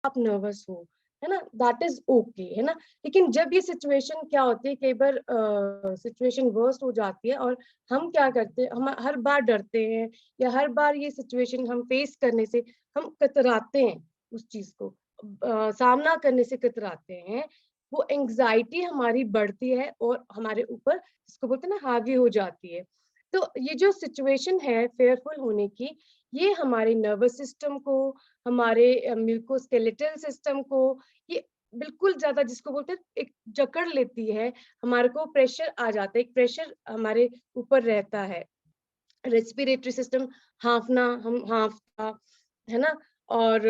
आप नर्वस हो, है ना, दैट इज ओके, है ना। लेकिन जब ये सिचुएशन क्या होती है, कई बार सिचुएशन वर्स्ट हो जाती है और हम क्या करते हैं, हम हर बार डरते हैं या हर बार ये सिचुएशन हम फेस करने से हम कतराते हैं, उस चीज को सामना करने से कतराते हैं। वो एंग्जाइटी हमारी बढ़ती है और हमारे ऊपर, जिसको बोलते हैं ना, हावी हो जाती है। तो ये जो सिचुएशन है फेयरफुल होने की, ये हमारे नर्वस सिस्टम को, हमारे म्यूकोस्केलेटल सिस्टम को, ये बिल्कुल ज्यादा, जिसको बोलते हैं, एक जकड़ लेती है। हमारे को प्रेशर आ जाता है, एक प्रेशर हमारे ऊपर रहता है। रेस्पिरेटरी सिस्टम हाँफना, हम हाँफता, है ना। और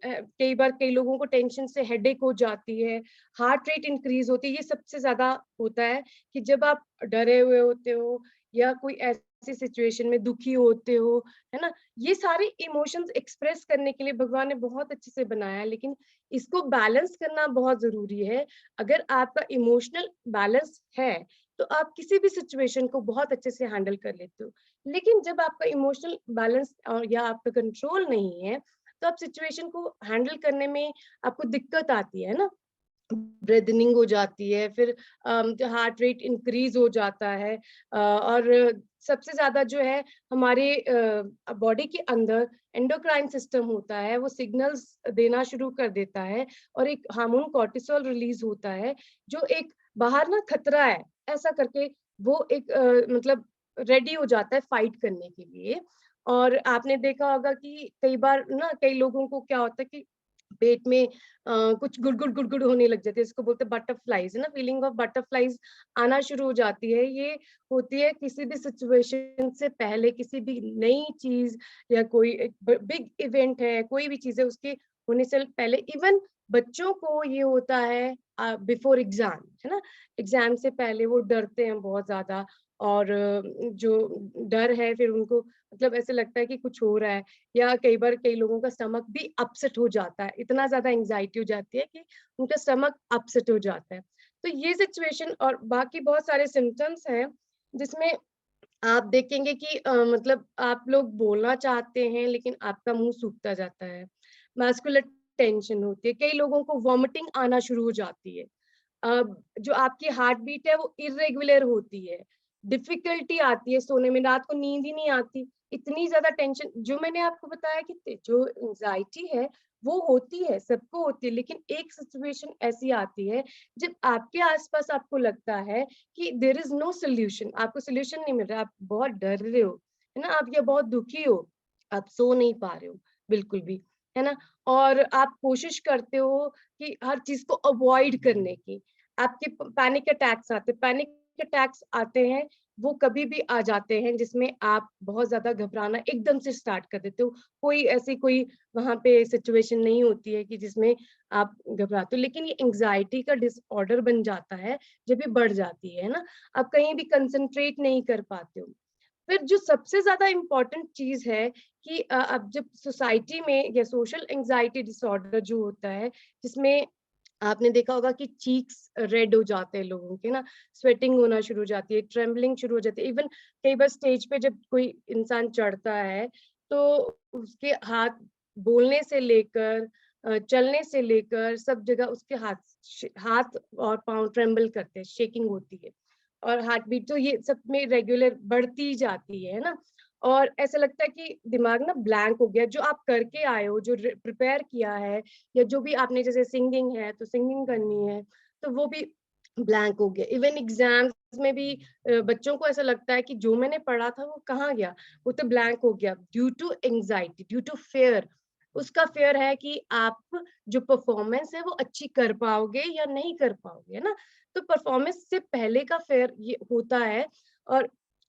कई बार कई लोगों को टेंशन से हेडेक हो जाती है, हार्ट रेट इंक्रीज होती है। ये सबसे ज्यादा होता है कि जब आप डरे हुए होते हो या कोई ऐसी सिचुएशन में दुखी होते हो, है ना। ये सारे इमोशंस एक्सप्रेस करने के लिए भगवान ने बहुत अच्छे से बनाया है, लेकिन इसको बैलेंस करना बहुत जरूरी है। अगर आपका इमोशनल बैलेंस है तो आप किसी भी सिचुएशन को बहुत अच्छे से हैंडल कर लेते हो। लेकिन जब आपका इमोशनल बैलेंस और या आपका कंट्रोल नहीं है, तो आप सिचुएशन को हैंडल करने में आपको दिक्कत आती है ना। ब्रेदनिंग हो जाती है, फिर जो हार्ट रेट इंक्रीज हो जाता है, और सबसे ज्यादा जो है हमारे बॉडी के अंदर एंडोक्राइन सिस्टम होता है, वो सिग्नल्स देना शुरू कर देता है और एक हार्मोन कॉर्टिसोल रिलीज होता है, जो एक बाहर ना खतरा है ऐसा करके, वो एक मतलब रेडी हो जाता है फाइट करने के लिए। और आपने देखा होगा कि कई बार ना कई लोगों को क्या होता है कि पेट में कुछ गुड़गुड़ गुड़गुड़ होने लग जाती है, इसको बोलते हैं बटरफ्लाईज, है ना, फीलिंग ऑफ बटरफ्लाईज आना शुरू हो जाती है। ये होती है किसी भी सिचुएशन से पहले, किसी भी नई चीज या कोई बिग इवेंट है, कोई भी चीज है, उसके होने से पहले। इवन बच्चों को ये होता है बिफोर एग्जाम, है ना। एग्जाम से पहले वो डरते हैं बहुत ज्यादा, और जो डर है फिर उनको मतलब ऐसे लगता है कि कुछ हो रहा है, या कई बार कई लोगों का स्टमक भी अपसेट हो जाता है, इतना ज्यादा एंजाइटी हो जाती है कि उनका स्टमक अपसेट हो जाता है। तो ये सिचुएशन और बाकी बहुत सारे सिम्टम्स हैं जिसमें आप देखेंगे कि मतलब आप लोग बोलना चाहते हैं लेकिन आपका मुंह सूखता जाता है, मस्कुलर टेंशन होती है, कई लोगों को वॉमिटिंग आना शुरू हो जाती है, जो आपकी हार्ट बीट है वो इरेगुलर होती है, डिफिकल्टी आती है सोने में, रात को नींद ही नहीं आती, इतनी ज्यादा टेंशन। जो मैंने आपको बताया कि जो एंजाइटी है वो होती है, सबको होती है, लेकिन एक सिचुएशन ऐसी आती है जब आपके आसपास आपको लगता है कि देयर इज नो सोल्यूशन, आपको सोल्यूशन नहीं मिल रहा, आप बहुत डर रहे हो, है ना, आप या बहुत दुखी हो, आप सो नहीं पा रहे हो बिल्कुल भी, है ना। और आप कोशिश करते हो कि हर चीज को अवॉइड करने की, आपके पैनिक अटैक्स आते, पैनिक अटैक्स आते हैं, वो कभी भी आ जाते हैं जिसमें आप बहुत ज्यादा घबराना एकदम से स्टार्ट कर देते हो। कोई ऐसी कोई वहां पे सिचुएशन नहीं होती है कि जिसमें आप घबराते हो, लेकिन ये एंग्जाइटी का डिसऑर्डर बन जाता है जब ये बढ़ जाती है ना। आप कहीं भी कंसंट्रेट नहीं कर पाते हो। फिर जो सबसे ज्यादा इम्पोर्टेंट चीज है कि अब जब सोसाइटी में या सोशल एंजाइटी डिसऑर्डर जो होता है, जिसमें आपने देखा होगा कि चीक्स रेड हो जाते हैं लोगों के ना, स्वेटिंग होना शुरू हो जाती है, ट्रेम्बलिंग शुरू हो जाती है। इवन कई बार स्टेज पे जब कोई इंसान चढ़ता है तो उसके हाथ, बोलने से लेकर चलने से लेकर सब जगह उसके हाथ और पांव ट्रेम्बल करते हैं, शेकिंग होती है, और हार्ट बीट तो ये सब में रेगुलर बढ़ती जाती है ना। और ऐसा लगता है कि दिमाग ना ब्लैंक हो गया, जो आप करके आए हो, जो प्रिपेयर किया है, या जो भी आपने, जैसे सिंगिंग है तो सिंगिंग करनी है, तो वो भी ब्लैंक हो गया। इवन एग्जाम्स में भी बच्चों को ऐसा लगता है कि जो मैंने पढ़ा था वो कहाँ गया, वो तो ब्लैंक हो गया, due to anxiety, due to fear. उसका फेयर है कि आप जो परफॉर्मेंस है वो अच्छी कर पाओगे या नहीं कर पाओगे, है ना। तो परफॉर्मेंस से पहले का फेयर ये होता है, और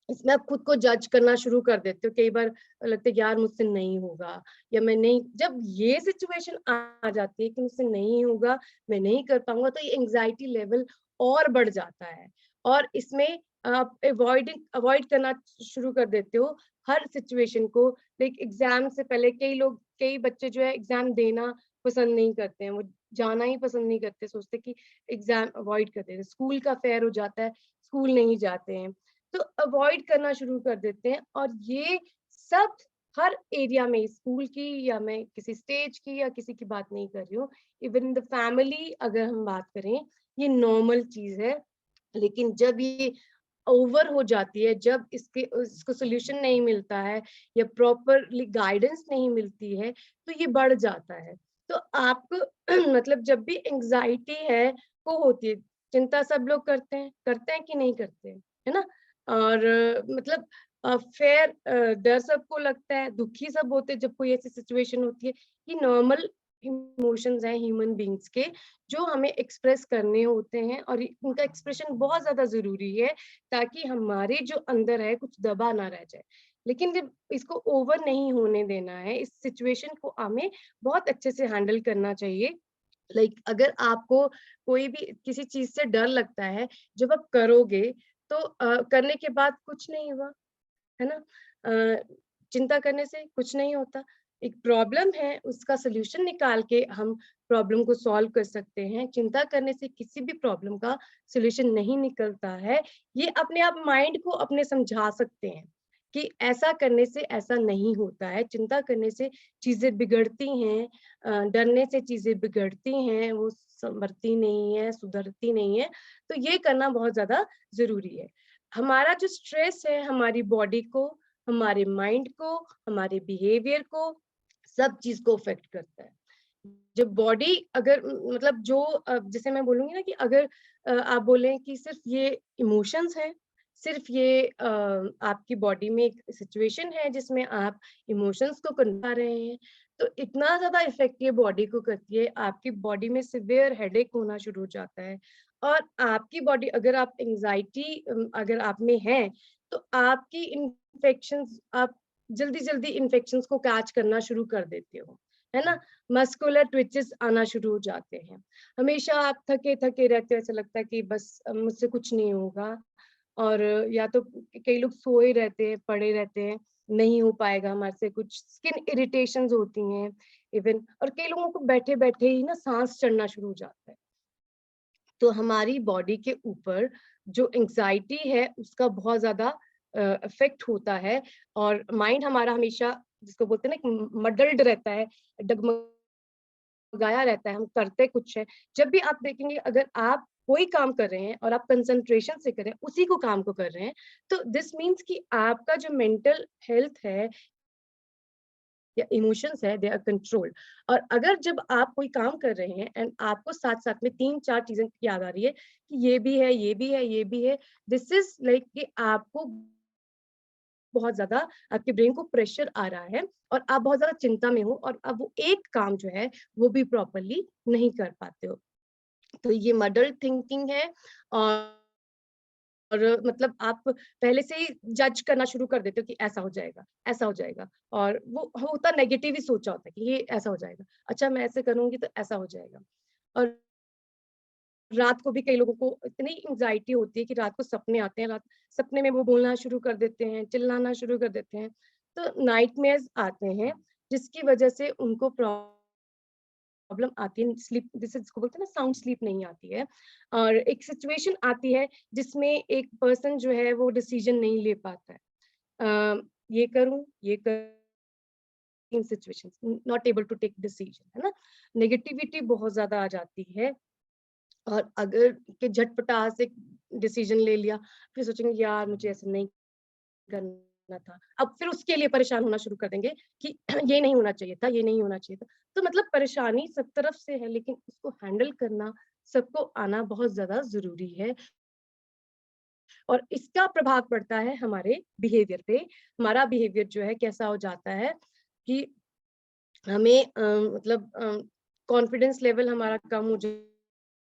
इसमें आप खुद को जज करना शुरू कर देते हो। कई बार लगता है यार मुझसे नहीं होगा, या मैं नहीं, जब ये सिचुएशन आ जाती है कि मुझसे नहीं होगा, मैं नहीं कर पाऊंगा, तो ये एंजाइटी लेवल और बढ़ जाता है। और इसमें आप अवॉइड करना शुरू कर देते हो हर सिचुएशन को। लाइक एग्जाम से पहले कई लोग, कई बच्चे जो है एग्जाम देना पसंद नहीं करते हैं, वो जाना ही पसंद नहीं करते, सोचते कि एग्जाम अवॉइड करते हैं, स्कूल का फेयर हो जाता है, स्कूल नहीं जाते हैं, तो अवॉइड करना शुरू कर देते हैं। और ये सब हर एरिया में, स्कूल की या मैं किसी स्टेज की या किसी की बात नहीं कर रही हूँ, इवन इन द फैमिली अगर हम बात करें, ये नॉर्मल चीज है। लेकिन जब ये ओवर हो जाती है, जब इसको सोल्यूशन नहीं मिलता है या प्रॉपरली गाइडेंस नहीं मिलती है, तो ये बढ़ जाता है। तो आपको मतलब जब भी एंजाइटी है को होती है, चिंता सब लोग करते हैं कि नहीं करते हैं, है ना? और मतलब फेयर डर सबको लगता है, दुखी सब होते हैं जब कोई ऐसी सिचुएशन होती है। ये नॉर्मल इमोशंस हैं ह्यूमन बींग्स के, जो हमें एक्सप्रेस करने होते हैं, और उनका एक्सप्रेशन बहुत ज्यादा जरूरी है, ताकि हमारे जो अंदर है कुछ दबा ना रह जाए। लेकिन जब इसको ओवर नहीं होने देना है, इस सिचुएशन को हमें बहुत अच्छे से हैंडल करना चाहिए। अगर आपको कोई भी किसी चीज से डर लगता है, जब आप करोगे तो करने के बाद कुछ नहीं हुआ, है ना? अ, चिंता करने से कुछ नहीं होता। एक प्रॉब्लम है, उसका सॉल्यूशन निकाल के हम प्रॉब्लम को सॉल्व कर सकते हैं। चिंता करने से किसी भी प्रॉब्लम का सॉल्यूशन नहीं निकलता है। ये अपने आप माइंड को अपने समझा सकते हैं कि ऐसा करने से ऐसा नहीं होता है। चिंता करने से चीजें बिगड़ती हैं, डरने से चीजें बिगड़ती हैं, वो संभरती नहीं है, सुधरती नहीं है। तो ये करना बहुत ज्यादा जरूरी है। हमारा जो स्ट्रेस है हमारी बॉडी को, हमारे माइंड को, हमारे बिहेवियर को, सब चीज को अफेक्ट करता है। जब बॉडी अगर मतलब जो जैसे मैं बोलूंगी ना कि अगर आप बोलें कि सिर्फ ये इमोशंस हैं, सिर्फ ये आपकी बॉडी में एक सिचुएशन है जिसमें आप इमोशंस को कंट्रोल रहे हैं, तो इतना ज्यादा इफेक्ट ये बॉडी को करती है, आपकी बॉडी में सिवियर हेडेक होना शुरू हो जाता है। और आपकी बॉडी अगर आप एंजाइटी अगर आप में है, तो आपकी इन्फेक्शंस आप जल्दी जल्दी इन्फेक्शंस को कैच करना शुरू कर देते हो, है ना? मस्कुलर ट्विचेस आना शुरू हो जाते हैं। हमेशा आप थके थके रहते हो, ऐसा लगता है कि बस मुझसे कुछ नहीं होगा। और या तो कई लोग सोए रहते हैं, पड़े रहते हैं, नहीं हो पाएगा हमारे से कुछ, स्किन इरिटेशंस होती हैं इवन, और कई लोगों को बैठे बैठे ही ना सांस चढ़ना शुरू हो जाता है। तो हमारी बॉडी के ऊपर जो एंजाइटी है उसका बहुत ज्यादा इफेक्ट होता है। और माइंड हमारा हमेशा, जिसको बोलते हैं ना, मडल्ड रहता है, डगमगाया रहता है, हम करते कुछ है। जब भी आप देखेंगे, अगर आप कोई काम कर रहे हैं और आप कंसंट्रेशन से कर रहे हैं, उसी को काम को कर रहे हैं, तो दिस मीन्स कि आपका जो मेंटल हेल्थ है या इमोशंस है, दे आर कंट्रोल्ड। और अगर जब आप कोई काम कर रहे हैं एंड आपको साथ साथ में तीन चार चीजें याद आ रही है कि ये भी है, ये भी है, ये भी है, दिस इज लाइक कि आपको बहुत ज्यादा, आपके ब्रेन को प्रेशर आ रहा है और आप बहुत ज्यादा चिंता में हो, और अब वो एक काम जो है वो भी प्रॉपरली नहीं कर पाते हो। तो ये मडल थिंकिंग है। और मतलब आप पहले से ही जज करना शुरू कर देते हो कि ऐसा हो जाएगा, ऐसा हो जाएगा। और वो होता नेगेटिव ही सोचा होता है कि ये ऐसा हो जाएगा, अच्छा मैं ऐसे करूंगी तो ऐसा हो जाएगा। और रात को भी कई लोगों को इतनी एंजाइटी होती है कि रात को सपने आते हैं, रात सपने में वो बोलना शुरू कर देते हैं, चिल्लाना शुरू कर देते हैं। तो नाइटमेयर्स आते हैं, जिसकी वजह से उनको प्रॉब्लम आती है, स्लीप जैसे जिसको बोलते हैं ना, साउंड स्लीप नहीं आती है। और एक सिचुएशन आती है जिसमें एक पर्सन जो है वो डिसीजन नहीं ले पाता है। ये करूं, ये कर, in situations not able to take decision, है ना? नेगेटिविटी बहुत ज्यादा आ जाती है। और अगर के झटपटा से डिसीजन ले लिया, फिर सोचेंगे यार मुझे ऐसे नहीं करना था। अब फिर उसके लिए परेशान होना शुरू कर देंगे कि ये नहीं होना चाहिए था, ये नहीं होना चाहिए था। तो मतलब परेशानी सब तरफ से है, लेकिन उसको हैंडल करना सबको आना बहुत ज्यादा जरूरी है। और इसका प्रभाव पड़ता है हमारे बिहेवियर पे। हमारा बिहेवियर जो है कैसा हो जाता है कि हमें मतलब कॉन्फिडेंस लेवल हमारा कम हो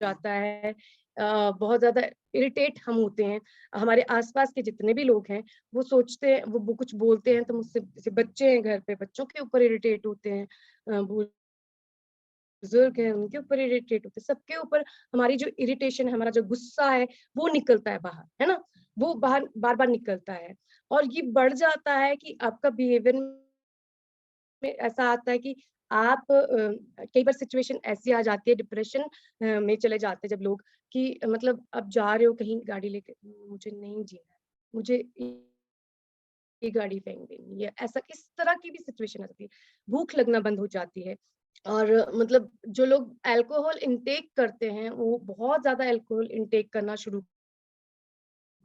जाता है। बहुत ज्यादा इरिटेट हम होते हैं। हमारे आसपास के जितने भी लोग हैं, वो सोचते हैं, वो कुछ बोलते हैं तो मुझसे, जैसे बच्चे हैं घर पे, बच्चों के ऊपर इरिटेट होते हैं, बुजुर्ग हैं उनके ऊपर इरिटेट होते हैं, सबके ऊपर हमारी जो इरिटेशन है, हमारा जो गुस्सा है, वो निकलता है बाहर, है ना? वो बाहर बार बार निकलता है। और ये बढ़ जाता है कि आपका बिहेवियर में ऐसा आता है कि आप कई बार सिचुएशन ऐसी आ जाती है, डिप्रेशन में चले जाते हैं जब लोग, कि मतलब आप जा रहे हो कहीं गाड़ी लेके, मुझे नहीं जीना है, मुझे ये गाड़ी फेंक देनी, या ऐसा इस तरह की भी सिचुएशन आ जाती है। भूख लगना बंद हो जाती है। और मतलब जो लोग अल्कोहल इंटेक करते हैं, वो बहुत ज़्यादा अल्कोहल इंटेक करना शुरू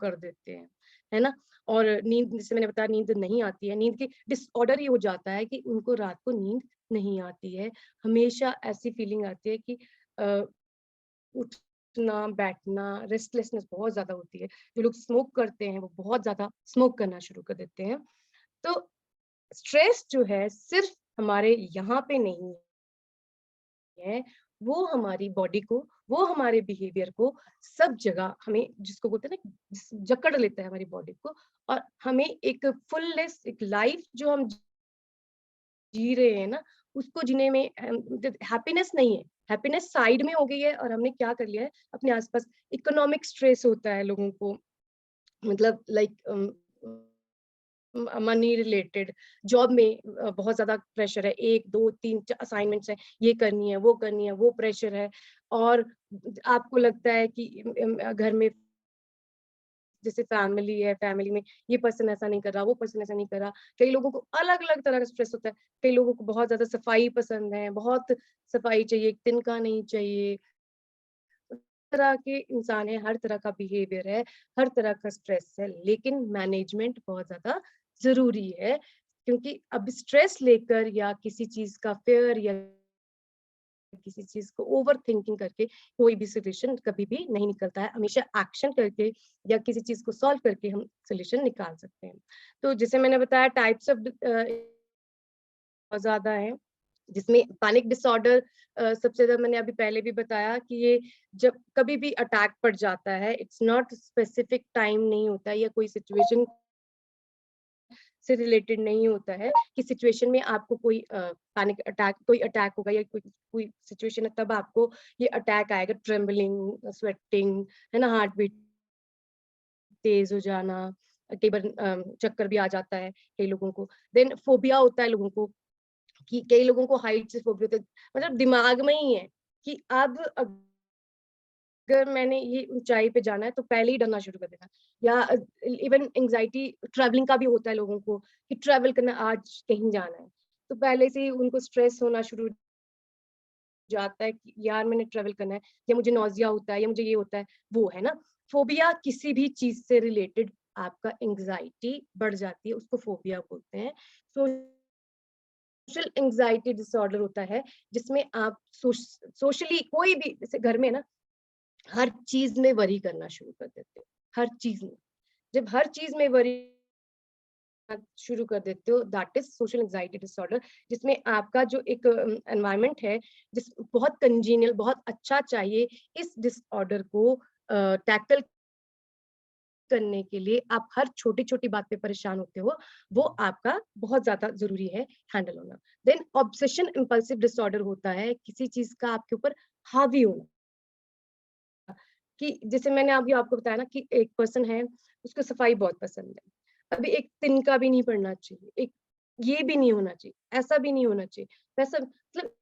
कर देते हैं, है ना? और नींद, जैसे मैंने बताया, नींद नहीं आती है, नींद की डिसऑर्डर ये हो जाता है कि उनको रात को नींद नहीं आती है। हमेशा ऐसी फीलिंग आती है कि अ, उठना, बैठना, रेस्टलेसनेस बहुत ज़्यादा होती है। जो लोग स्मोक करते हैं, वो बहुत ज़्यादा स्मोक करना शुरू कर देते हैं। तो स्ट्रेस जो है सिर्फ़ हमारे यहाँ पे नहीं है, वो हमारी बॉडी को, वो हमारे बिहेवियर को सब जगह हमें, जिसको बोलते हैं ना, जकड़ लेता है हमारी बॉडी को, और हमें एक फुलनेस, एक लाइफ जो हम जी रहे हैं ना, उसको जीने में हैप्पीनेस नहीं है। हैप्पीनेस साइड में हो गई है, और हमने क्या कर लिया है, अपने आसपास इकोनॉमिक स्ट्रेस होता है लोगों को, मतलब लाइक मनी रिलेटेड, जॉब में बहुत ज़्यादा प्रेशर है, 1, 2, 3 असाइनमेंट्स हैं, ये करनी है, वो करनी है, वो प्रेशर है। और आपको लगता है कि घर में जैसे फैमिली है, फैमिली में ये पर्सन ऐसा नहीं कर रहा, वो पर्सन ऐसा नहीं कर रहा। कई लोगों को अलग-अलग तरह का स्ट्रेस होता है। कई लोगों को बहुत ज़्यादा सफाई पसंद है, बहुत सफाई चाहिए, तिनका नहीं चाहिए। तरह के इंसान है, हर तरह का बिहेवियर है, हर तरह का स्ट्रेस है, लेकिन मैनेजमेंट बहुत ज़्यादा ज़रूरी है, क्योंकि अब स्ट्रेस लेकर या किसी चीज़ का फ़ियर या किसी चीज़ को ओवर थिंकिंग करके कोई भी सॉल्यूशन कभी भी नहीं निकलता है। हमेशा एक्शन करके या किसी चीज़ को सॉल्व करके हम सॉल्यूशन निकाल सकते हैं। तो जैसे मैंने बताया, टाइप्स ऑफ बहुत ज़्यादा हैं, जिसमें पैनिक डिसऑर्डर सबसे ज़्यादा, मैंने अभी पहले भी बताया कि ये जब कभी भी अटैक पड़ जाता है, इट्स नॉट स्पेसिफिक टाइम नहीं होता है, या कोई सिचुएशन से रिलेटेड नहीं होता है कि सिचुएशन में आपको कोई पैनिक अटैक, कोई अटैक होगा या कोई कोई सिचुएशन है, तब आपको ये अटैक आएगा, ट्रेम्बलिंग, स्वेटिंग, है ना, हार्ट बीट तेज हो जाना, कई बार चक्कर भी आ जाता है कई लोगों को। देन फोबिया होता है लोगों को, कि कई लोगों को हाइट से फोबिया होता है, मतलब दिमाग में ही है कि अब अगर मैंने ये ऊँचाई पे जाना है तो पहले ही डरना शुरू कर देना। या इवन एंग्ज़ायटी ट्रैवलिंग का भी होता है लोगों को, कि ट्रैवल करना, आज कहीं जाना है, तो पहले से ही उनको स्ट्रेस होना शुरू हो जाता है कि यार मैंने ट्रैवल करना है, या मुझे नॉज़िया होता है, या मुझे ये होता है, वो है ना। फ़ोबिया किसी भी चीज़ से रिलेटेड आपका एंग्ज़ायटी बढ़ जाती है, उसको फ़ोबिया बोलते हैं। सोशल एंग्ज़ायटी डिसऑर्डर होता है, जिसमें आप सोशली कोई भी, जैसे घर में ना, हर चीज़ में वरी करना शुरू कर देते हो, हर चीज़ में। जब हर चीज़ में वरी शुरू कर देते हो, that is social anxiety disorder, जिसमें आपका जो एक एनवायरनमेंट है, जिस बहुत कंजीनियल, बहुत अच्छा चाहिए, इस डिसऑर्डर को टैकल करने के लिए आप हर छोटी-छोटी बात पे परेशान होते हो, वो आपका बहुत ज़्यादा ज़रूरी है हैंडल होना। देन ऑब्सेशन इम्पल्सिव डिसऑर्डर होता है, किसी चीज़ का आपके ऊपर हावी होना। कि जैसे मैंने अभी आपको बताया ना कि एक पर्सन है, उसको सफाई बहुत पसंद है। अभी एक तिनका भी नहीं पड़ना चाहिए, एक ये भी नहीं होना चाहिए, ऐसा भी नहीं होना चाहिए, वैसा, मतलब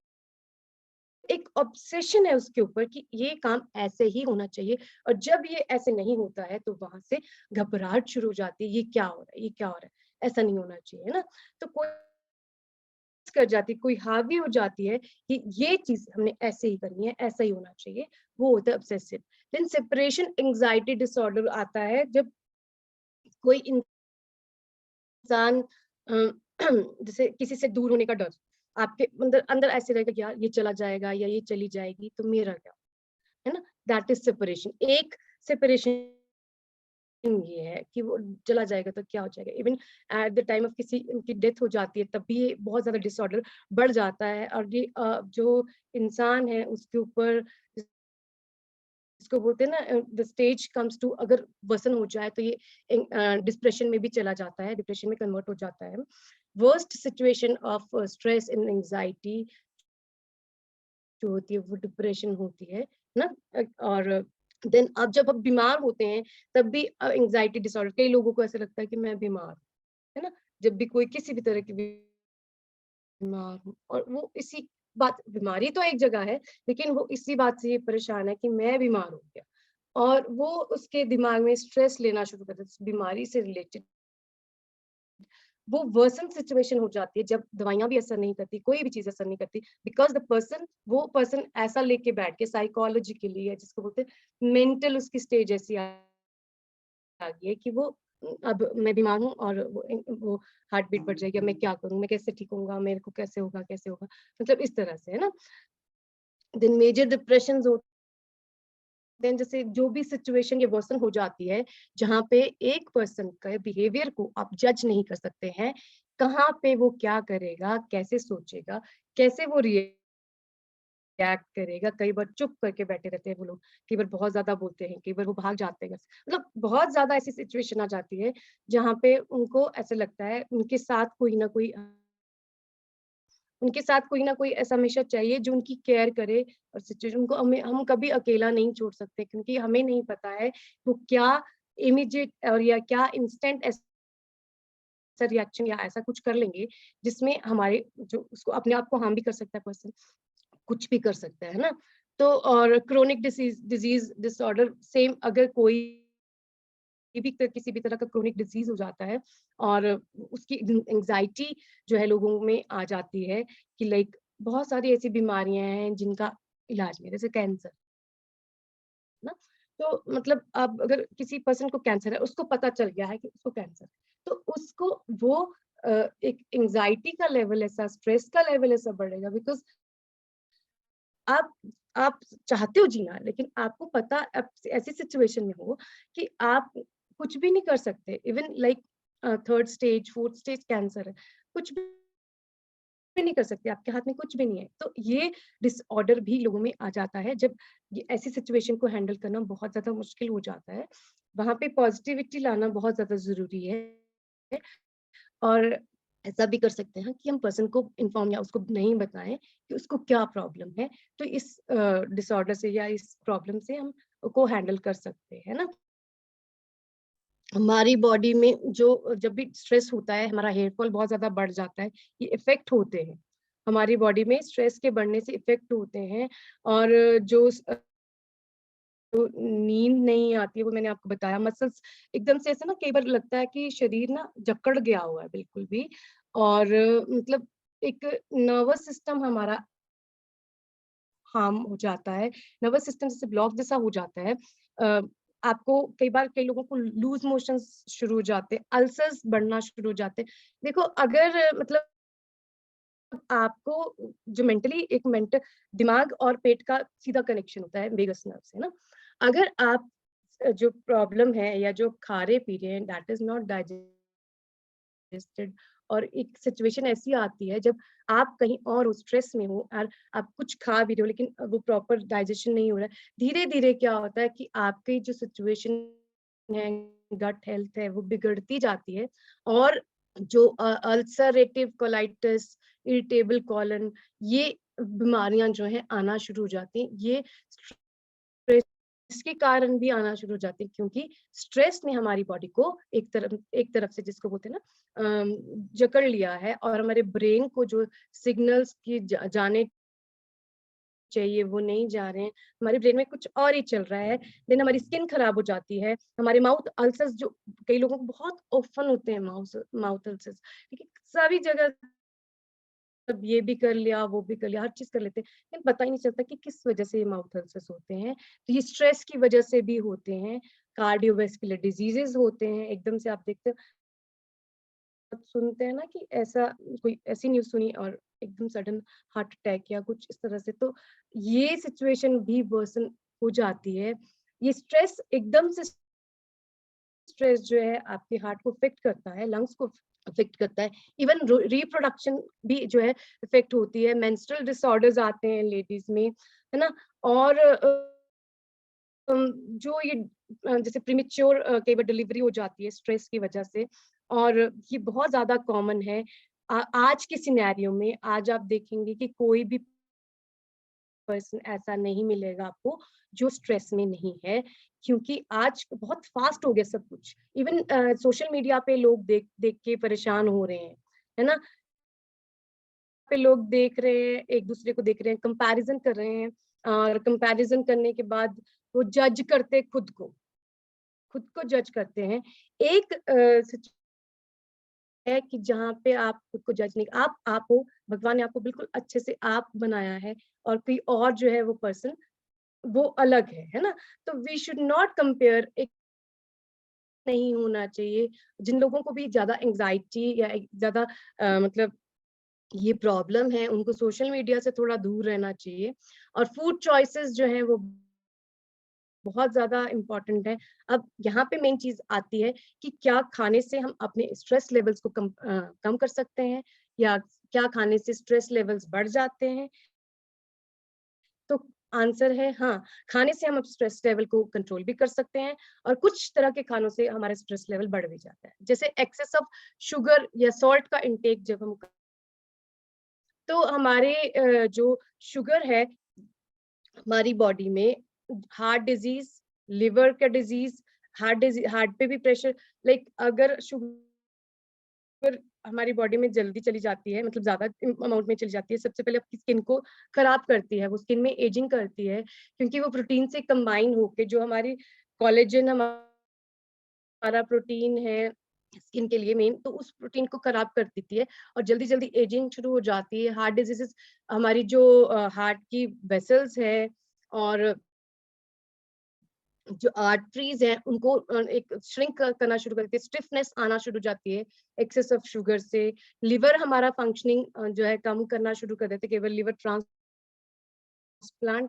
एक ऑब्सेशन है उसके ऊपर कि ये काम ऐसे ही होना चाहिए, और जब ये ऐसे नहीं होता है तो वहाँ से घबराहट शुरू हो जाती है, ये क्या हो रहा है? ये क्या हो रहा है? ऐसा नहीं होना चाहिए, है ना? तो कोई कर जाती है, कोई हावी हो जाती है कि ये चीज़ हमने ऐसे ही करनी है, ऐसा ही होना चाहिए, वो होता है obsessive. Then separation anxiety disorder आता है, जब कोई इंसान जैसे किसी से दूर होने का डर, आपके अंदर अंदर ऐसे रहेगा कि यार ये चला जाएगा या ये चली जाएगी तो मेरा क्या, है ना? That is separation. एक सेपरेशन ये है कि वो चला जाएगा तो क्या हो जाएगा? Even at the time of किसी की डेथ हो जाती है, तब भी ये बहुत ज़्यादा डिसऑर्डर बढ़ जाता है, और ये जो इंसान है उसके ऊपर, जिसको बोलते हैं ना, द स्टेज कम्स टू, अगर वर्सन हो जाए तो ये डिप्रेशन में भी चला जाता है, डिप्रेशन में कन्वर्ट हो जाता है। Worst situation of stress and anxiety जो होती है वो डिप्रेशन होती है ना। और देन अब जब हम बीमार होते हैं, तब भी एंग्जायटी डिसऑर्डर, कई लोगों को ऐसा लगता है कि मैं बीमार हूँ, है ना? जब भी कोई किसी भी तरह की बीमार हूँ, और वो इसी बात, बीमारी तो एक जगह है, लेकिन वो इसी बात से ये परेशान है कि मैं बीमार हो गया, और वो उसके दिमाग में स्ट्रेस लेना शुरू कर देता है, बीमारी से रिलेटेड वो वर्सन सिचुएशन हो जाती है जब दवाइयां भी असर नहीं करती, कोई भी चीज असर नहीं करती, बिकॉज द पर्सन, वो पर्सन ऐसा लेके बैठ के साइकोलॉजिकली है, जिसको बोलते हैं मेंटल, उसकी स्टेज ऐसी आ गई है कि वो अब मैं बीमार हूँ और वो हार्ट बीट बढ़ जाएगी, अब मैं क्या करूँ, मैं कैसे ठीक होऊंगा, मेरे को कैसे होगा, कैसे होगा, मतलब इस तरह से, है ना। देन मेजर डिप्रेशन होते हैं, जैसे जो भी सिचुएशन ये वर्सन हो जाती है, जहाँ पे एक पर्सन का बिहेवियर को आप जज नहीं कर सकते हैं, कहाँ पे वो क्या करेगा, कैसे सोचेगा, कैसे वो रिएक्ट करेगा। कई बार चुप करके बैठे रहते हैं वो लोग, कई बार बहुत ज्यादा बोलते हैं, कई बार वो भाग जाते हैं घर से। मतलब बहुत ज्यादा ऐसी सिचुएशन आ जाती है जहाँ पे उनको ऐसे लगता है उनके साथ कोई ना कोई ऐसा हमेशा चाहिए जो उनकी केयर करे, और सिचुएशन को हम कभी अकेला नहीं छोड़ सकते, क्योंकि हमें नहीं पता है वो क्या इमीडिएट और या क्या इंस्टेंट ऐसा रिएक्शन या ऐसा कुछ कर लेंगे जिसमें हमारे जो उसको अपने आप को हार्म भी कर सकता है पर्सन, कुछ भी कर सकता है ना। तो और क्रोनिक डिजीज डिसऑर्डर सेम, अगर कोई भी किसी भी तरह का क्रोनिक डिजीज हो जाता है और उसकी एंजाइटी जो है लोगों में आ जाती है कि लाइक बहुत सारी ऐसी बीमारियां हैं जिनका इलाज नहीं है, जैसे कैंसर ना। तो मतलब अब अगर किसी पर्सन को कैंसर है, उसको पता चल गया है कि उसको कैंसर है, तो उसको वो एक एंजाइटी का लेवल ऐसा, स्ट्रेस का लेवल ऐसा बढ़ेगा, बिकॉज आप आप चाहते हो जीना, लेकिन आपको पता आप ऐसी सिचुएशन में हो कि आप कुछ भी नहीं कर सकते, even like third stage, fourth stage cancer है, कुछ भी नहीं कर सकते, आपके हाथ में कुछ भी नहीं है। तो ये डिसऑर्डर भी लोगों में आ जाता है, जब ये ऐसी सिचुएशन को हैंडल करना बहुत ज्यादा मुश्किल हो जाता है। वहां पे पॉजिटिविटी लाना बहुत ज्यादा जरूरी है, और ऐसा भी कर सकते हैं कि हम पर्सन को इन्फॉर्म या उसको नहीं बताएं कि उसको क्या प्रॉब्लम है, तो इस डिसऑर्डर से या इस प्रॉब्लम से हम को हैंडल कर सकते हैं ना। हमारी बॉडी में जो जब भी स्ट्रेस होता है, हमारा हेयर फॉल बहुत ज्यादा बढ़ जाता है, ये इफेक्ट होते हैं, हमारी बॉडी में स्ट्रेस के बढ़ने से इफेक्ट होते हैं। और जो नींद नहीं आती है, वो मैंने आपको बताया, मसल्स एकदम से ऐसे ना, कई बार लगता है कि शरीर ना जकड़ गया हुआ है बिल्कुल भी, और मतलब एक नर्वस सिस्टम हमारा हार्म हो जाता है, नर्वस सिस्टम जैसे ब्लॉक जैसा हो जाता है। अ, आपको कई बार कई लोगों को लूज मोशंस शुरू हो जाते हैं, अल्सर्स बढ़ना शुरू हो जाते हैं। देखो अगर मतलब आपको जो मेंटली एक मेंटल दिमाग और पेट का सीधा कनेक्शन होता है वेगस नर्व से ना, अगर आप जो प्रॉब्लम है या जो खा रहे पी रहे हैं दैट इज नॉट डाइजेस्टेड, और एक सिचुएशन ऐसी आती है जब आप कहीं और हो, स्ट्रेस में हो, और आप कुछ खा भी रहे हो लेकिन वो प्रॉपर डाइजेशन नहीं हो रहा है, धीरे धीरे क्या होता है कि आपकी जो सिचुएशन है, गट हेल्थ है, वो बिगड़ती जाती है। और जो अल्सरेटिव कोलाइटिस, इरिटेबल कॉलन, ये बीमारियां जो है आना शुरू हो जाती हैं। ये स्ट्रेस के कारण भी आना शुरू हो जाती है, क्योंकि स्ट्रेस ने हमारी बॉडी को एक तरफ से, जिसको बोलते हैं ना, जकड़ लिया है, और हमारे ब्रेन को जो सिग्नल्स की जाने चाहिए वो नहीं जा रहे हैं, हमारे ब्रेन में कुछ और ही चल रहा है। देन हमारी स्किन खराब हो जाती है, हमारे माउथ अल्सर्स जो कई लोगों को बहुत ओपन होते हैं, माउथ माउथ अल्सर्स, ठीक है, सभी जगह अब ये भी कर लिया, वो भी कर लिया, हर चीज कर लेते हैं, लेकिन पता ही नहीं चलता कि किस वजह से ये माउथ अल्सर्स होते हैं। तो ये स्ट्रेस की वजह से भी होते हैं, कार्डियोवास्कुलर डिजीजेस होते हैं, एकदम से आप देखते सुनते हैं ना कि ऐसा, कोई ऐसी न्यूज सुनी और एकदम सडन हार्ट अटैक या कुछ इस तरह से, तो ये सिचुएशन भी वर्सन हो जाती है। ये स्ट्रेस एकदम से, स्ट्रेस जो है आपके हार्ट को अफेक्ट करता है, लंग्स को अफेक्ट करता है, इवन रिप्रोडक्शन भी जो है इफेक्ट होती है, मेंस्ट्रुअल डिसऑर्डर्स आते हैं लेडीज में, है ना। और जो ये जैसे प्रीमेच्योर कई बार डिलीवरी हो जाती है स्ट्रेस की वजह से, और ये बहुत ज्यादा कॉमन है। आज के सिनेरियो में आज आप देखेंगे कि कोई भी पर्सन ऐसा नहीं मिलेगा आपको जो स्ट्रेस में नहीं है, क्योंकि आज बहुत फास्ट हो गया सब कुछ। इवन सोशल मीडिया पे लोग देख देख के परेशान हो रहे हैं, है ना। पे लोग देख रहे हैं, एक दूसरे को देख रहे हैं, कंपैरिजन कर रहे हैं, और कंपैरिजन करने के बाद वो जज करते खुद को जज करते हैं। एक है कि जहाँ पे आप खुद को जज नहीं, आप हो, भगवान ने आपको बिल्कुल अच्छे से आप बनाया है, और कोई और जो है वो पर्सन वो अलग है ना? तो वी शुड नॉट कंपेयर, एक नहीं होना चाहिए। जिन लोगों को भी ज़्यादा एंग्ज़ायटी या एक ज़्यादा मतलब ये प्रॉब्लम है, उनको सोशल मीडिया से थोड़ा दूर रहना चाहिए, और फूड चॉइसेस जो हैं वो बहुत ज़्यादा इम्पोर्टेंट है। अब यहाँ पे मेन चीज़ आती है कि क्या खाने से हम अपने स्ट्रेस लेवल्स को कम कर सकते हैं, या क्या खाने से स्ट्रेस लेवल्स बढ़ जाते हैं? तो आंसर है हाँ, खाने से हम अब स्ट्रेस लेवल को कंट्रोल भी कर सकते हैं, और कुछ तरह के खानों से हमारा स्ट्रेस लेवल बढ़ भी जाता है। जैसे एक्सेस ऑफ शुगर या सॉल्ट का इंटेक जब हम, तो हमारे जो शुगर है हमारी बॉडी में, हार्ट डिजीज, लिवर का डिजीज, हार्ट पे भी प्रेशर, लाइक अगर शुगर हमारी बॉडी में जल्दी चली जाती है, मतलब ज्यादा अमाउंट में चली जाती है, सबसे पहले आपकी स्किन को खराब करती है, वो स्किन में एजिंग करती है, क्योंकि वो प्रोटीन से कंबाइन होके जो हमारी कोलेजन हमारा प्रोटीन है स्किन के लिए मेन, तो उस प्रोटीन को खराब कर देती है, और जल्दी जल्दी एजिंग शुरू हो जाती है। हार्ट डिजीजेस, हमारी जो हार्ट की वेसल्स है और जो आर्टरीज हैं उनको एक श्रिंक करना शुरू करती है, स्टिफनेस आना शुरू हो जाती है एक्सेस ऑफ शुगर से। लिवर हमारा फंक्शनिंग जो है कम करना शुरू कर देते हैं, केवल लिवर ट्रांसप्लांट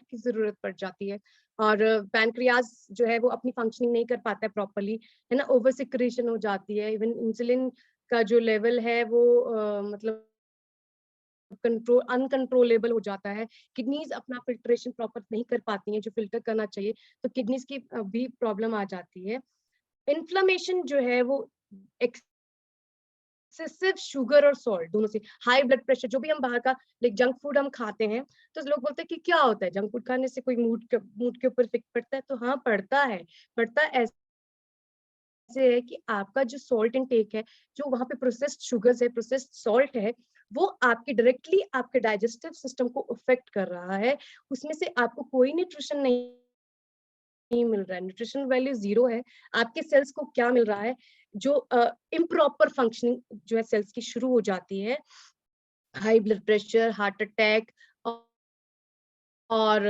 की जरूरत पड़ जाती है, और पैनक्रियाज जो है वो अपनी फंक्शनिंग नहीं कर पाता है प्रॉपरली, है ना, ओवर सिक्रेशन हो जाती है, इवन इंसुलिन का जो लेवल है वो मतलब कंट्रोल अनकंट्रोलेबल हो जाता है। किडनीज अपना फिल्ट्रेशन प्रॉपर नहीं कर पाती हैं जो फिल्टर करना चाहिए, तो किडनीज की भी प्रॉब्लम आ जाती है। इन्फ्लेमेशन जो है वो एक्सेसिव शुगर और सॉल्ट दोनों से, हाई ब्लड प्रेशर, जो भी हम बाहर का लाइक जंक फूड हम खाते हैं, तो लोग बोलते हैं कि क्या होता है जंक फूड खाने से, कोई मूड के ऊपर इफेक्ट पड़ता है? तो हाँ पड़ता है। पड़ता ऐसे है कि आपका जो सॉल्ट इनटेक है, जो वहाँ पे प्रोसेस्ड शुगर्स है, प्रोसेस्ड सॉल्ट है, वो आपके डायरेक्टली आपके डाइजेस्टिव सिस्टम को अफेक्ट कर रहा है। उसमें से आपको कोई न्यूट्रिशन नहीं मिल रहा है, न्यूट्रिशन वैल्यू जीरो है। आपके सेल्स को क्या मिल रहा है? जो इम्प्रॉपर फंक्शनिंग जो है सेल्स की शुरू हो जाती है, high blood pressure, heart attack, और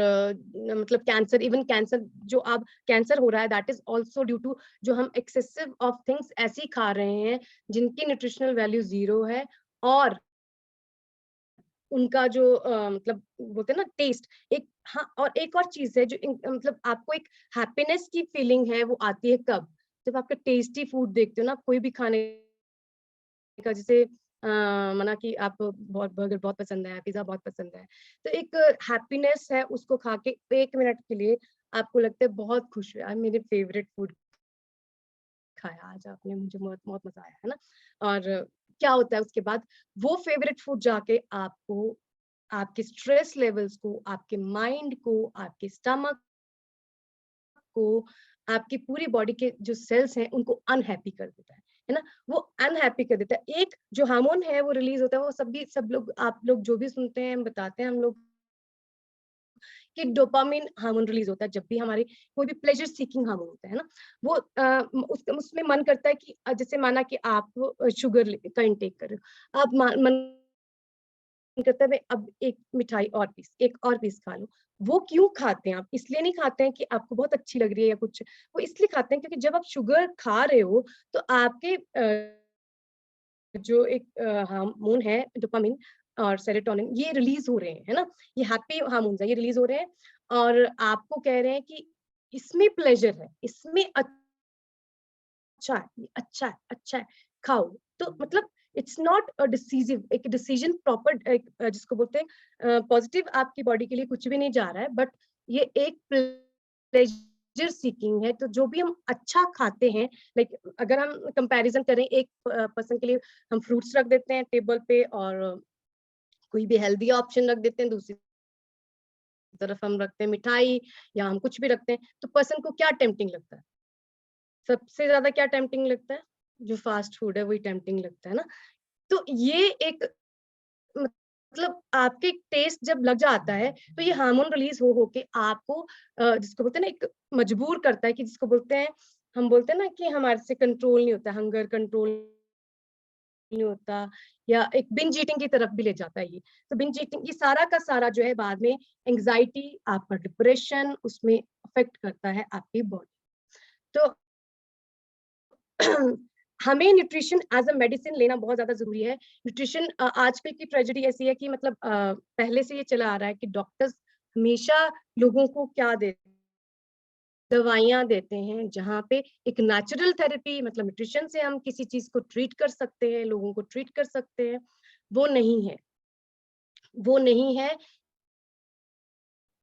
मतलब कैंसर, इवन कैंसर, जो अब कैंसर हो रहा है, that is also due to जो हम एक्सेसिव ऑफ थिंग्स ऐसी खा रहे हैं जिनकी न्यूट्रिशनल वैल्यू जीरो है, और उनका जो मतलब बोलते हैं ना टेस्ट, एक हाँ, और एक और चीज है जो मतलब आपको एक हैप्पीनेस की फीलिंग है वो आती है कब? जब आपका टेस्टी फूड देखते हो ना, कोई भी खाने का, जैसे माना कि आप बहुत बर्गर बहुत पसंद है, पिज्जा बहुत पसंद है, तो एक हैप्पीनेस है उसको खा के 1 मिनट के लिए, आपको लगता है बहुत खुश हुआ, मेरे फेवरेट फूड खाया आज आपने, मुझे बहुत बहुत मजा आया, है ना? और क्या होता है उसके बाद, वो फेवरेट फूड जाके आपको, आपके स्ट्रेस लेवल्स को, आपके माइंड को, आपके स्टमक को, आपकी पूरी बॉडी के जो सेल्स हैं उनको अनहैप्पी कर देता है ना? वो अनहैप्पी कर देता है। एक जो हार्मोन है वो रिलीज होता है, वो सब लोग, आप लोग जो भी सुनते हैं, बताते हैं हम लोग कि डोपामिन हार्मोन रिलीज होता है जब भी हमारे कोई भी प्लेजर सीकिंग हार्मोन होता है ना, वो उसमें मन करता है कि जैसे माना कि आप शुगर का इंटेक कर रहे हो, आप मन करता है मैं अब एक और पीस खा लूं। वो क्यों खाते हैं? आप इसलिए नहीं खाते हैं कि आपको बहुत अच्छी लग रही है या कुछ, वो इसलिए खाते हैं क्योंकि जब आप शुगर खा रहे हो तो आपके जो एक हार्मोन है डोपामिन और सेरोटोनिन, ये रिलीज हो रहे हैं, है ना? ये हैप्पी हार्मोन्स है, ये रिलीज हो रहे हैं, और आपको कह रहे हैं कि इसमें प्लेजर है, इसमें अच्छा है, ये अच्छा है, खाओ। तो मतलब इट्स नॉट अ डिसीजिव, एक डिसीजन प्रॉपर, एक जिसको बोलते हैं पॉजिटिव, आपकी बॉडी के लिए कुछ भी नहीं जा रहा है, बट ये एक प्लेजर सीकिंग है। तो जो भी हम अच्छा खाते हैं, लाइक अगर हम कंपैरिजन करें, एक पर्सन के लिए हम फ्रूट्स रख देते हैं टेबल पे, और कोई भी हेल्दी ऑप्शन रख देते हैं, दूसरी तरफ हम रखते हैं मिठाई, या हम कुछ भी रखते हैं, तो पर्सन को क्या टेम्पटिंग लगता है? सबसे ज्यादा क्या टेम्पटिंग लगता है? जो फास्ट फूड है वही टेम्पटिंग लगता है ना? तो ये एक मतलब आपके टेस्ट जब लग जाता है, तो ये हार्मोन रिलीज हो के आपको जिसको बोलते हैं ना, एक मजबूर करता है, कि जिसको बोलते हैं, हम बोलते हैं ना कि हमारे से कंट्रोल नहीं होता, हंगर कंट्रोल नहीं होता, या एक बिंज ईटिंग की तरफ भी ले जाता है ये। तो बिंज ईटिंग ये सारा का सारा जो है बाद में एंग्जाइटी, आपका डिप्रेशन उसमें अफेक्ट करता है आपकी बॉडी। तो हमें न्यूट्रिशन एज अ मेडिसिन लेना बहुत ज्यादा जरूरी है। न्यूट्रिशन आजकल की ट्रेजेडी ऐसी है कि मतलब पहले से ये चला आ रहा है कि डॉक्टर्स हमेशा लोगों को क्या देते हैं, दवाइयाँ देते हैं, जहाँ पे एक नेचुरल थेरेपी मतलब न्यूट्रिशन से हम किसी चीज को ट्रीट कर सकते हैं, लोगों को ट्रीट कर सकते हैं, वो नहीं है। वो नहीं है।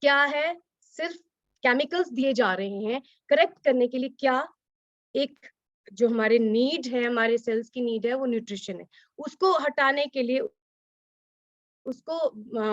क्या है? सिर्फ केमिकल्स दिए जा रहे हैं करेक्ट करने के लिए। क्या? एक जो हमारे नीड है, हमारे सेल्स की नीड है, वो न्यूट्रिशन है। उसको हटाने के लिए, उसको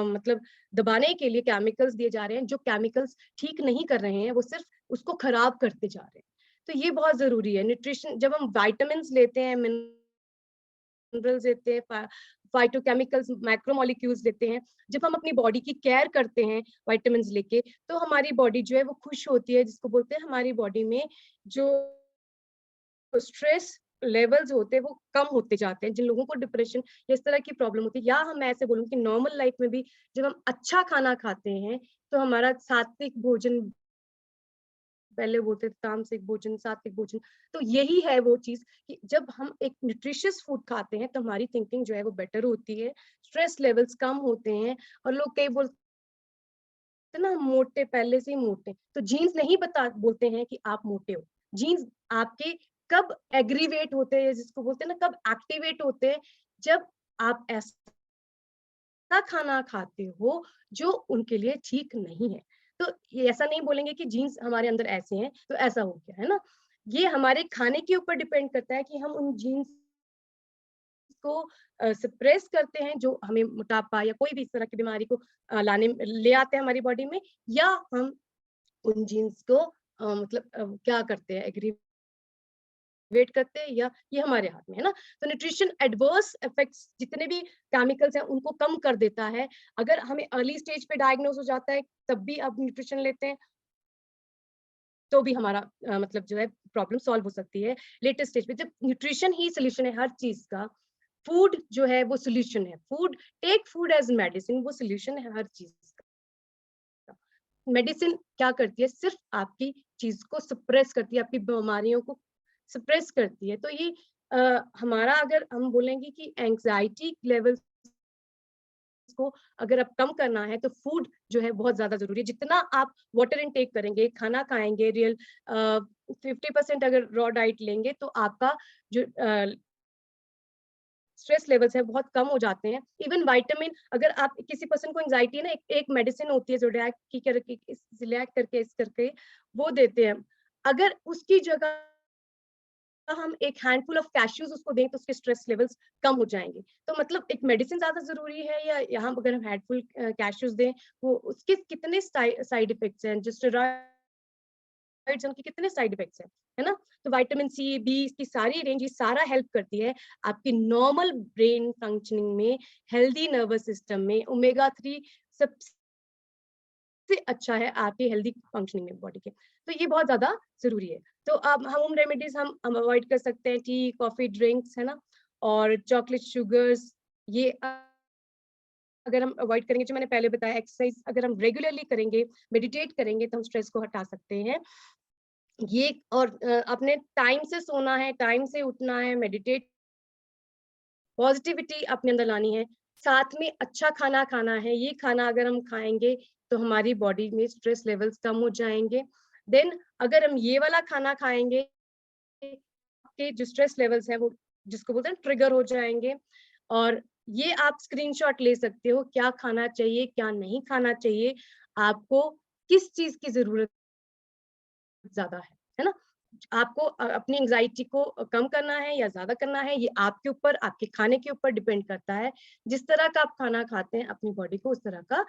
मतलब दबाने के लिए केमिकल्स दिए जा रहे हैं, जो केमिकल्स ठीक नहीं कर रहे हैं, वो सिर्फ उसको खराब करते जा रहे हैं। तो ये बहुत जरूरी है न्यूट्रिशन। जब हम वाइटामिन लेते हैं, मिनरल्स लेते हैं, फाइटोकेमिकल्स, मैक्रोमोलिक्यूल्स लेते हैं, जब हम अपनी बॉडी की केयर करते हैं वाइटामिन लेके, तो हमारी बॉडी जो है वो खुश होती है, जिसको बोलते हैं हमारी बॉडी में जो स्ट्रेस लेवल्स होते हैं वो कम होते जाते हैं। जिन लोगों को डिप्रेशन या इस तरह की प्रॉब्लम होती है, या हम मैं ऐसे बोलूँ कि नॉर्मल लाइफ में भी जब हम अच्छा खाना खाते हैं, तो हमारा सात्विक भोजन, पहले बोलते थे तामसिक भोजन, सात्विक भोजन, तो यही है वो चीज कि जब हम एक न्यूट्रिशियस फूड खाते हैं तो हमारी थिंकिंग जो है वो बेटर होती है, स्ट्रेस लेवल्स कम होते हैं। और लोग कई बोलते हैं ना, हम मोटे पहले से ही मोटे, तो जीन्स नहीं बता बोलते हैं कि आप मोटे हो। जीन्स आपके कब एग्रीवेट होते हैं, जिसको बोलते हैं ना, कब एक्टिवेट होते हैं, जब आप ऐसा खाना खाते हो जो उनके लिए ठीक नहीं है। तो ये ऐसा नहीं बोलेंगे कि जीन्स हमारे अंदर ऐसे हैं तो ऐसा हो गया है ना। ये हमारे खाने के ऊपर डिपेंड करता है कि हम उन जीन्स को सप्रेस करते हैं जो हमें मोटापा या कोई भी इस तरह की बीमारी को लाने ले आते हैं हमारी बॉडी में, या हम उन जीन्स को मतलब क्या करते हैं, एग्री वेट करते हैं, या ये हमारे हाथ में है ना। तो न्यूट्रिशन एडवर्स इफेक्ट्स जितने भी केमिकल्स हैं उनको कम कर देता है। अगर हमें अर्ली स्टेज पे डायग्नोज हो जाता है तब भी आप न्यूट्रिशन लेते हैं तो भी हमारा मतलब जो है प्रॉब्लम सॉल्व हो सकती है लेटेस्ट स्टेज पे, जब न्यूट्रिशन ही सोल्यूशन है हर चीज का। फूड जो है वो सोल्यूशन है। Food, take food as medicine, वो सोल्यूशन है हर चीज का। मेडिसिन क्या करती है? सिर्फ आपकी चीज को सप्रेस करती है, आपकी बीमारियों को सप्रेस करती है। तो ये हमारा, अगर हम बोलेंगे कि एंग्जाइटी लेवल को अगर आप कम करना है तो फूड जो है बहुत ज्यादा जरूरी है। जितना आप वाटर इनटेक करेंगे, खाना खाएंगे, रियल 50% अगर रॉ डाइट लेंगे तो आपका जो स्ट्रेस लेवल्स है बहुत कम हो जाते हैं। इवन विटामिन, अगर आप किसी पर्सन को एंजाइटी है ना, एक मेडिसिन होती है जोडैक की करके, जिलैक करके, इस करके वो देते हैं। अगर उसकी जगह हम एक हैंडफुल ऑफ कैश्यूज उसको दें तो उसके स्ट्रेस लेवल्स कम हो जाएंगे। तो मतलब एक मेडिसिन ज्यादा जरूरी है, या यहाँ अगर हम हैंडफुल कैश्यूज दें, वो उसके कितने साइड इफेक्ट्स हैं, जो स्टेरॉइड्स उनके कितने साइड इफेक्ट्स हैं, है ना। तो विटामिन सी, बी, इसकी सारी रेंज, ये सारा हेल्प करती है आपकी नॉर्मल ब्रेन फंक्शनिंग में, हेल्दी नर्वस सिस्टम में। ओमेगा 3 सबसे अच्छा है आपकी हेल्दी फंक्शनिंग में बॉडी के। तो ये बहुत ज्यादा जरूरी है। तो अब होम रेमेडीज हम अवॉइड कर सकते हैं, टी, कॉफी, ड्रिंक्स, है ना, और चॉकलेट, शुगर्स, ये अगर हम अवॉइड करेंगे, जो मैंने पहले बताया, एक्सरसाइज अगर हम रेगुलरली करेंगे, मेडिटेट करेंगे, तो हम स्ट्रेस को हटा सकते हैं। ये और अपने टाइम से सोना है, टाइम से उठना है, मेडिटेट, पॉजिटिविटी अपने अंदर लानी है, साथ में अच्छा खाना खाना है। ये खाना अगर हम खाएंगे तो हमारी बॉडी में स्ट्रेस लेवल्स कम हो जाएंगे। देन अगर हम ये वाला खाना खाएंगे, आपके जो स्ट्रेस लेवल्स है वो, जिसको बोलते हैं, ट्रिगर हो जाएंगे। और ये आप स्क्रीनशॉट ले सकते हो, क्या खाना चाहिए, क्या नहीं खाना चाहिए, आपको किस चीज की जरूरत ज्यादा है ना। आपको अपनी एंजाइटी को कम करना है या ज्यादा करना है, ये आपके ऊपर, आपके खाने के ऊपर डिपेंड करता है। जिस तरह का आप खाना खाते हैं अपनी बॉडी को उस तरह का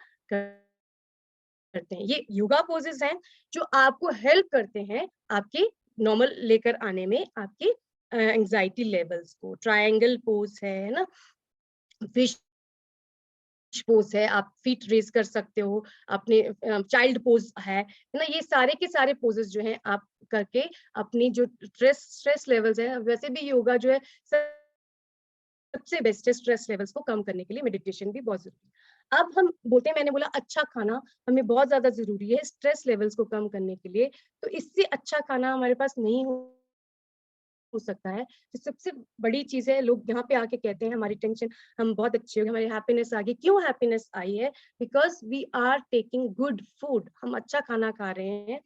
करते हैं। ये योगा पोजेस हैं जो आपको हेल्प करते हैं आपके नॉर्मल लेकर आने में, आपकी एंजाइटी लेवल्स को। ट्रायंगल पोज है ना, फिश पोज है, आप फीट रेज कर सकते हो, अपने चाइल्ड पोज है ना। ये सारे के सारे पोजेस जो हैं आप करके अपनी जो स्ट्रेस लेवल्स है, वैसे भी योगा जो है सबसे बेस्ट है स्ट्रेस लेवल्स को कम करने के लिए मेडिटेशन भी बहुत जरूरी है। अब हम बोलते हैं, मैंने बोला अच्छा खाना हमें बहुत ज्यादा जरूरी है स्ट्रेस लेवल्स को कम करने के लिए, तो इससे अच्छा खाना हमारे पास नहीं हो सकता है। तो सबसे बड़ी चीज है, लोग यहाँ पे आके कहते हैं हमारी टेंशन, हम बहुत अच्छे हो गए, हमारी हैप्पीनेस आ गई। क्यों हैप्पीनेस आई है? Because we are taking good food, हम अच्छा खाना खा रहे हैं।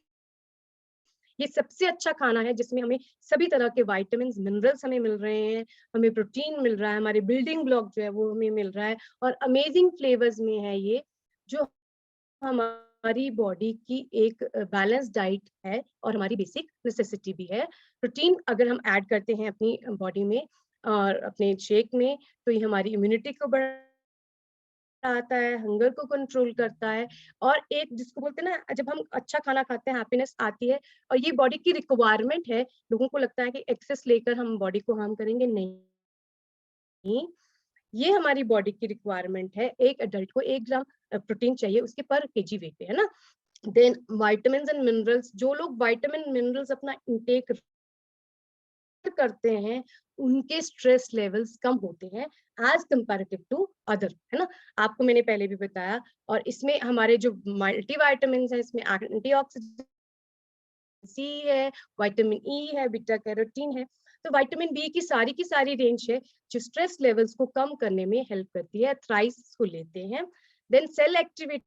ये सबसे अच्छा खाना है जिसमें हमें सभी तरह के विटामिन्स मिनरल्स हमें मिल रहे हैं, हमें प्रोटीन मिल रहा है, हमारे बिल्डिंग ब्लॉक जो है वो हमें मिल रहा है, और अमेजिंग फ्लेवर्स में है ये, जो हमारी बॉडी की एक बैलेंस डाइट है और हमारी बेसिक नेसेसिटी भी है। प्रोटीन अगर हम ऐड करते हैं अपनी बॉडी में और अपने शेक में, तो ये हमारी इम्यूनिटी को बढ़ाता है, हंगर को कंट्रोल करता है, और एक जिसको बोलते हैं ना, जब हम अच्छा खाना खाते हैं हैप्पीनेस आती है, और ये बॉडी की रिक्वायरमेंट है। लोगों को लगता है कि एक्सेस लेकर हम बॉडी को हार्म करेंगे, नहीं, ये हमारी बॉडी की रिक्वायरमेंट है। एक एडल्ट को 1 ग्राम प्रोटीन चाहिए उसके पर केजी वेट पे, है ना। देन विटामिन एंड मिनरल्स, जो लोग विटामिन मिनरल्स अपना इंटेक करते हैं, उनके स्ट्रेस लेवल्स कम होते हैं एज कंपैरेटिव टू अदर, है ना। आपको मैंने पहले भी बताया, और इसमें हमारे जो मल्टीविटामिन है, इसमें एंटीऑक्सीडेंट सी है, विटामिन ई है, बीटा कैरोटीन है। तो विटामिन बी की सारी रेंज है जो स्ट्रेस लेवल्स को कम करने में हेल्प करती है। थ्राइस को लेते हैं। देन सेल एक्टिविटी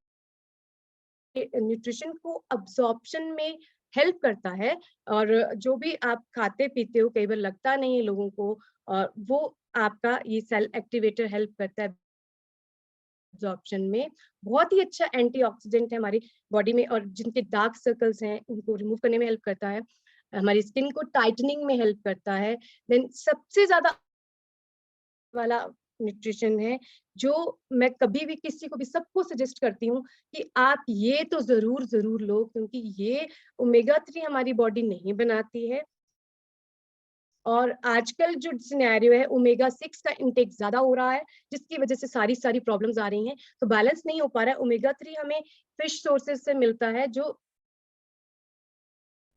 न्यूट्रिशन को अब्जॉर्प्शन में हेल्प करता है, और जो भी आप खाते पीते हो, कई बार लगता नहीं है लोगों को, और वो आपका ये सेल एक्टिवेटर हेल्प करता है एब्जॉर्प्शन में। बहुत ही अच्छा एंटीऑक्सीडेंट है हमारी बॉडी में, और जिनके डार्क सर्कल्स हैं उनको रिमूव करने में हेल्प करता है, हमारी स्किन को टाइटनिंग में हेल्प करता है। देन सबसे ज्यादा वाला न्यूट्रिशन है, जो मैं कभी भी किसी को भी सबको सजेस्ट करती हूँ कि आप ये तो जरूर जरूर लो, क्योंकि ये ओमेगा 3 हमारी बॉडी नहीं बनाती है, और आजकल जो सिनेरियो है ओमेगा 6 का इंटेक ज्यादा हो रहा है, जिसकी वजह से सारी प्रॉब्लम्स आ रही हैं, तो बैलेंस नहीं हो पा रहा है। ओमेगा 3 हमें फिश सोर्सेज से मिलता है, जो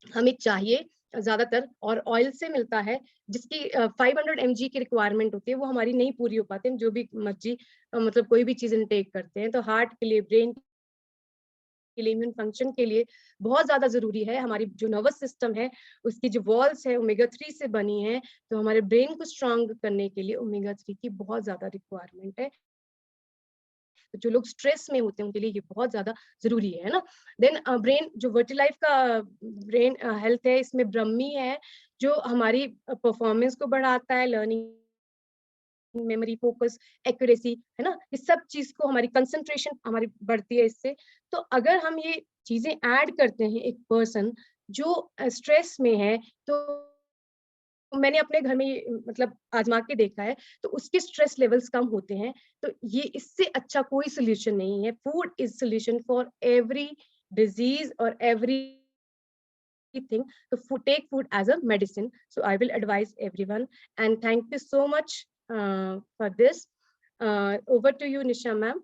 हमें चाहिए ज्यादातर, और ऑयल से मिलता है जिसकी 500 mg की रिक्वायरमेंट होती है, वो हमारी नहीं पूरी हो पाती है, जो भी मर्जी मतलब कोई भी चीज इनटेक करते हैं। तो हार्ट के लिए, ब्रेन के लिए, इम्यून फंक्शन के लिए बहुत ज्यादा जरूरी है। हमारी जो नर्वस सिस्टम है उसकी जो वॉल्स है ओमेगा 3 से बनी है, तो हमारे ब्रेन को स्ट्रांग करने के लिए ओमेगा 3 की बहुत ज्यादा रिक्वायरमेंट है। तो जो लोग स्ट्रेस में होते हैं उनके लिए ये बहुत ज्यादा जरूरी है ना। देन ब्रेन, जो वर्टिलाइफ का ब्रेन हेल्थ है, इसमें ब्रह्मी है, जो हमारी परफॉर्मेंस को बढ़ाता है, लर्निंग, मेमोरी, फोकस, एक्यूरेसी, है ना। इस सब चीज को, हमारी कंसंट्रेशन हमारी बढ़ती है इससे। तो अगर हम ये चीजें ऐड करते हैं, एक पर्सन जो स्ट्रेस में है, तो मैंने अपने घर में ये मतलब आजमा के देखा है, तो उसके स्ट्रेस लेवल्स कम होते हैं। तो ये इससे अच्छा कोई सोल्यूशन नहीं है। Food is solution for every disease और every thing. So food, take food as a medicine. So I will advise everyone. And thank you so much for this. Over to you, Nisha ma'am.